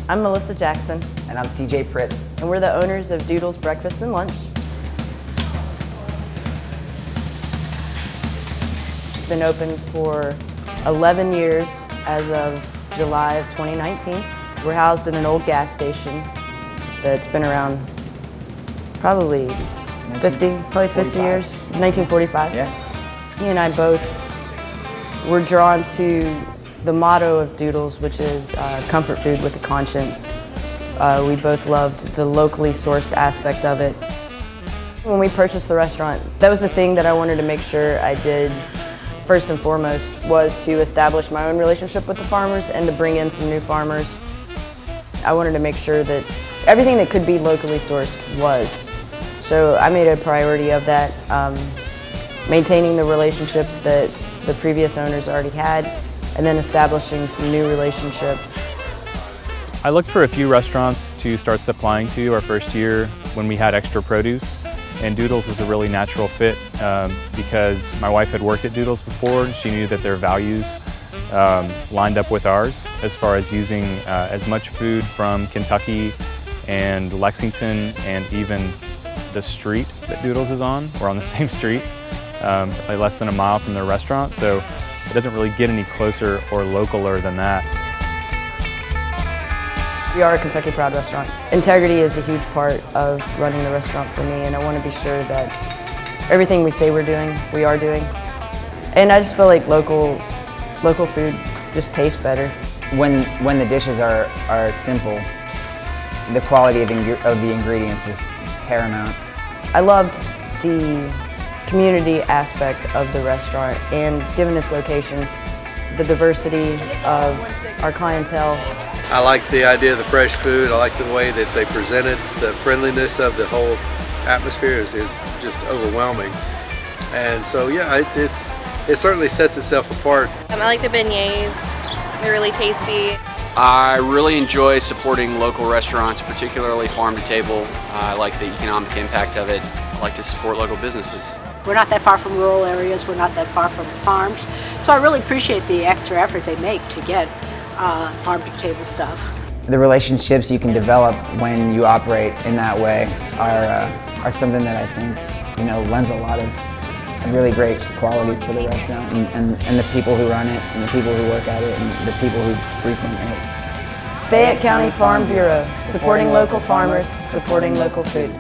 I'm Melissa Jackson. And I'm CJ Pritt. And we're the owners of Doodles Breakfast and Lunch. It's been open for 11 years as of July of 2019. We're housed in an old gas station that's been around probably 50 years, 1945. Yeah. He and I both were drawn to the motto of Doodles, which is comfort food with a conscience. We both loved the locally sourced aspect of it. When we purchased the restaurant, that was the thing that I wanted to make sure I did first and foremost, was to establish my own relationship with the farmers and to bring in some new farmers. I wanted to make sure that everything that could be locally sourced was. So I made a priority of that, maintaining the relationships that the previous owners already had, and then establishing some new relationships. I looked for a few restaurants to start supplying to our first year when we had extra produce, and Doodles was a really natural fit because my wife had worked at Doodles before and she knew that their values lined up with ours as far as using as much food from Kentucky and Lexington and even the street that Doodles is on. We're on the same street, like less than a mile from their restaurant, so it doesn't really get any closer or localer than that. We are a Kentucky Proud restaurant. Integrity is a huge part of running the restaurant for me, and I want to be sure that everything we say we're doing, we are doing. And I just feel like local food just tastes better. When the dishes are simple, the quality of the ingredients is paramount. I loved the community aspect of the restaurant, and given its location, the diversity of our clientele. I like the idea of the fresh food. I like the way that they presented. The friendliness of the whole atmosphere is just overwhelming. And so yeah, it certainly sets itself apart. I like the beignets. They're really tasty. I really enjoy supporting local restaurants, particularly farm to table. I like the economic impact of it. I like to support local businesses. We're not that far from rural areas, we're not that far from farms, so I really appreciate the extra effort they make to get farm-to-table stuff. The relationships you can develop when you operate in that way are something that I think lends a lot of really great qualities to the restaurant and the people who run it and the people who work at it and the people who frequent it. Fayette County Farm Bureau, supporting local farmers, supporting local food.